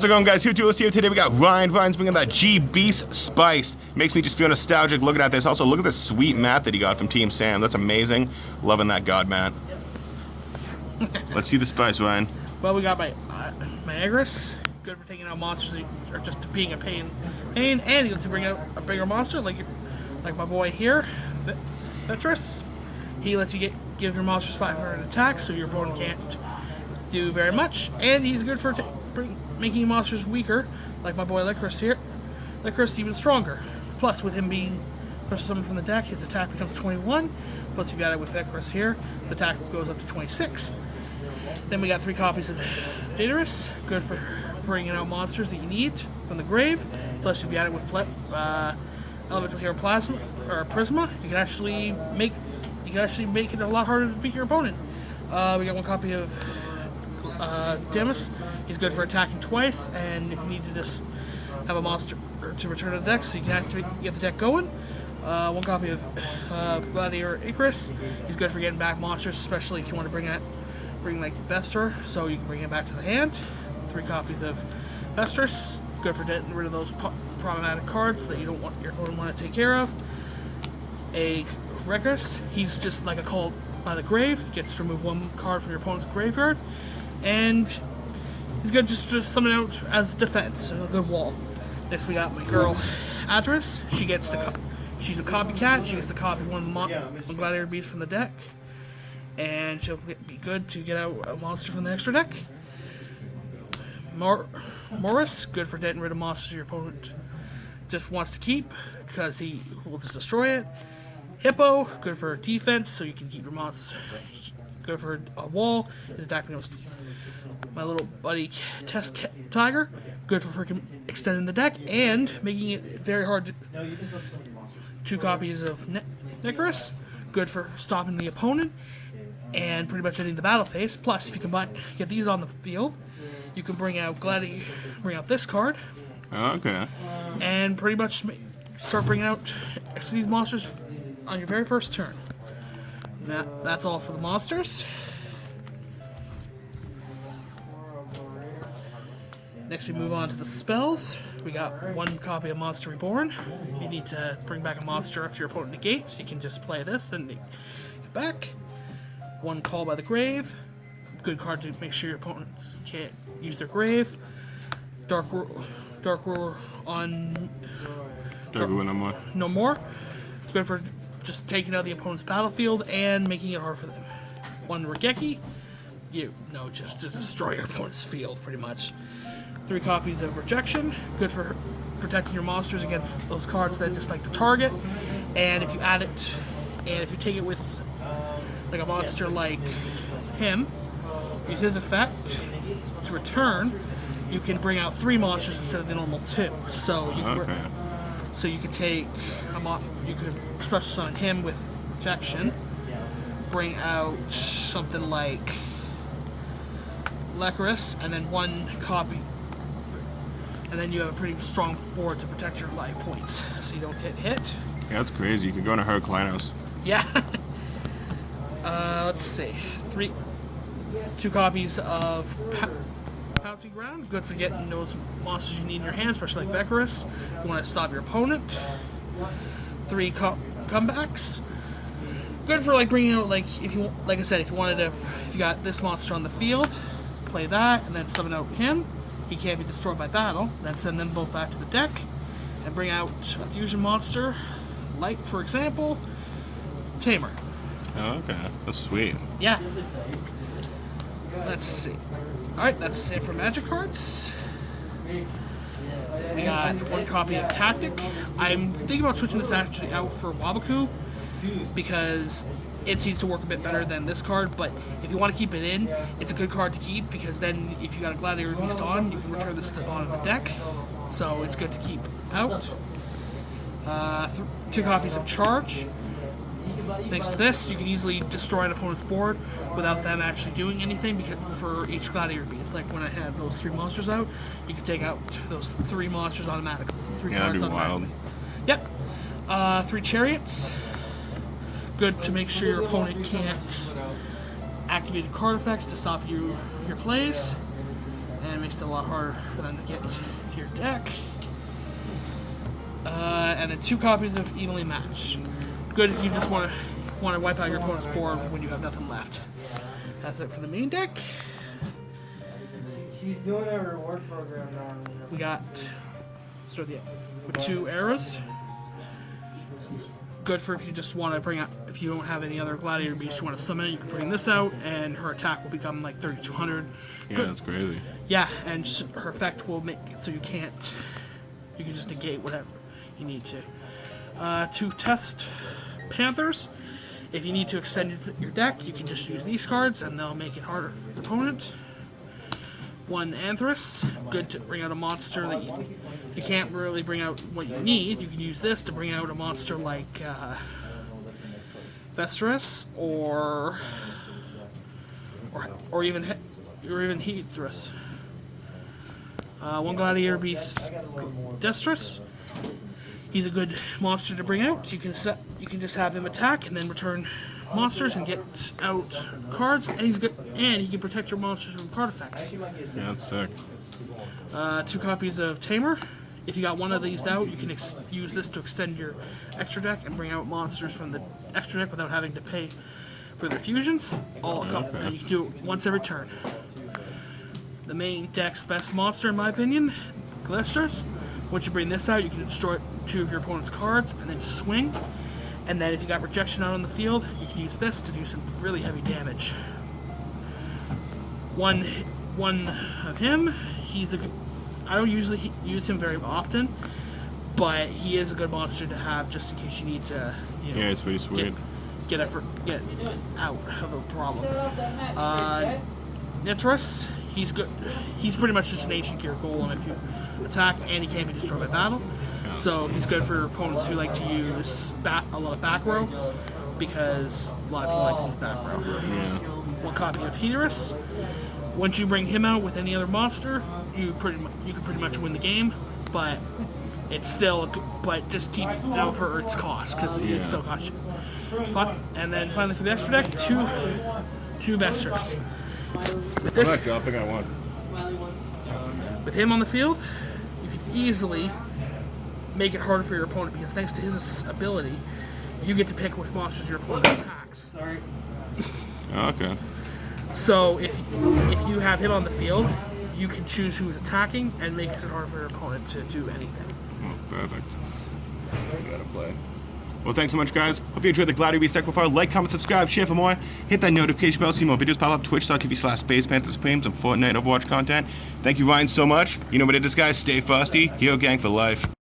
How's it going, guys? Duelist here. Today we got Ryan. Ryan's bringing that G Beast Spice. Makes me just feel nostalgic looking at this. Also, look at this sweet mat that he got from Team Sam. That's amazing. Loving that god mat. Let's see the Spice, Ryan. Well, we got my Agris. Good for taking out monsters or just being a pain. And he gets to bring out a bigger monster like my boy here, Vetris. He lets you give your monsters 500 attack, so your opponent can't do very much. And he's good for making monsters weaker, like my boy Licorice here. Licorice even stronger. Plus, with him being first summon from the deck, his attack becomes 21. Plus, if you got it with Licorice here, his attack goes up to 26. Then we got 3 copies of Duelist, good for bringing out monsters that you need from the grave. Plus, if you add it with Elemental Hero Plasma or Prisma, you can actually make it a lot harder to beat your opponent. We got 1 copy of Duelist. He's good for attacking twice, and if you need to just have a monster to return to the deck, so you can get the deck going. 1 copy of Gladiator Icarus. He's good for getting back monsters, especially if you want to bring like Vestor, so you can bring him back to the hand. 3 copies of Vestris. Good for getting rid of those problematic cards that you don't want your opponent want to take care of. A Reckless. He's just like a Call by the Grave. Gets to remove 1 card from your opponent's graveyard, and he's good just to summon out as defense, a good wall. Next we got my girl Adris. She's a copycat. She gets to copy one Gladiator beast from the deck, and she'll be good to get out a monster from the extra deck. Morris, good for getting rid of monsters your opponent just wants to keep, because he will just destroy it. Hippo, good for defense, so you can keep your monsters. Good for a wall. His attack becomes. My little buddy Test Tiger, good for freaking extending the deck and making it very hard to. 2 copies of Nicorus, good for stopping the opponent and pretty much ending the battle phase. Plus, if you get these on the field, you can bring out this card. Okay. And pretty much start bringing out these monsters on your very first turn. That's all for the monsters. Next, we move on to the spells. We got 1 copy of Monster Reborn. You need to bring back a monster after your opponent negates. You can just play this and get back. 1 Call by the Grave. Good card to make sure your opponents can't use their grave. Dark Ruler on Dark Ruler no more. No more. Good for just taking out the opponent's battlefield and making it hard for them. 1 Regeki. Just to destroy your opponent's field, pretty much. 3 copies of Rejection, good for protecting your monsters against those cards that just like to target. And if you add it, and if you take it with like a monster like him, use his effect to return, you can bring out 3 monsters instead of the normal 2. So you can, you could take you could special summon him with Rejection, bring out something like Licorice, and then 1 copy. And then you have a pretty strong board to protect your life points, so you don't get hit. Yeah, that's crazy. You can go into Heraclinos. Yeah. Let's see. 2 copies of Pouncing Ground. Good for getting those monsters you need in your hand, especially like Becarus. You want to stop your opponent. 3 comebacks. Good for bringing out if you got this monster on the field, play that, and then summon out him. He can't be destroyed by battle. Then send them both back to the deck and bring out a fusion monster, like, for example, Tamer. Oh, okay. That's sweet. Yeah. Let's see. Alright, that's it for Magic cards. We got 1 copy of Tactic. I'm thinking about switching this actually out for Wabaku, because it seems to work a bit better than this card, but if you want to keep it in, it's a good card to keep, because then if you got a Gladiator beast on, you can return this to the bottom of the deck, so it's good to keep out. 2 copies of Charge. Thanks to this, you can easily destroy an opponent's board without them actually doing anything, because for each Gladiator beast, like when I had those 3 monsters out, you can take out those 3 monsters automatically. 3 cards automatically. Yep. 3 Chariots. Good to make sure your opponent can't activate card effects to stop your plays. and it makes it a lot harder for them to get to your deck. And then 2 copies of Evenly Matched. Good if you just want to wipe out your opponent's board when you have nothing left. That's it for the main deck. She's doing a reward program now. We got with 2 arrows. Good for if you just want to bring out, if you don't have any other Gladiator beasts you want to summon it, you can bring this out, and her attack will become like 3,200. Yeah, Good. that's crazy. Yeah, and her effect will make it so you can just negate whatever you need to. 2 test Panthers. If you need to extend your deck, you can just use these cards, and they'll make it harder for the opponent. 1 Anthrax, good to bring out a monster that you can't really bring out what you need. You can use this to bring out a monster like Vesperus or even Heathrus. 1 Gladiator Beast, Destrus. He's a good monster to bring out. You can just have him attack and then return monsters and get out cards, and he's good, and he can protect your monsters from card effects. Yeah, that's sick. 2 copies of Tamer. If you got one of these out, you can use this to extend your extra deck and bring out monsters from the extra deck without having to pay for their fusions. And you can do it once every turn. The main deck's best monster, in my opinion, Gladiator. Once you bring this out, you can destroy 2 of your opponent's cards and then swing. And then if you got rejection out on the field, you can use this to do some really heavy damage. One of him, I don't usually use him very often, but he is a good monster to have just in case you need to, Yeah, it's pretty sweet. Get out of a problem. Nitros, he's good. He's pretty much just an ancient gear golem if you attack, and he can't be destroyed by battle. So he's good for opponents who like to use a lot of back row, because a lot of people like to use back row. Yeah. 1 copy of Heathrus. Once you bring him out with any other monster, you can pretty much win the game, but it's still but just keep it out for its cost, because it still costs you. And then finally for the extra deck, 2 Vesters. With this, I'm not dropping, I won. with him on the field, you can easily make it harder for your opponent, because thanks to his ability, you get to pick which monsters your opponent attacks. Sorry. Okay. So if you have him on the field, you can choose who's attacking, and makes it harder for your opponent to do anything. Oh, perfect. We gotta play. Well, thanks so much, guys. Hope you enjoyed the Gladiator Beast deck profile. Like, comment, subscribe, share for more. Hit that notification bell, see more videos pop up. Twitch.tv/SpacePanther Supreme, some Fortnite, Overwatch content. Thank you, Ryan, so much. You know what it is, guys. Stay frosty. Hero Gang for life.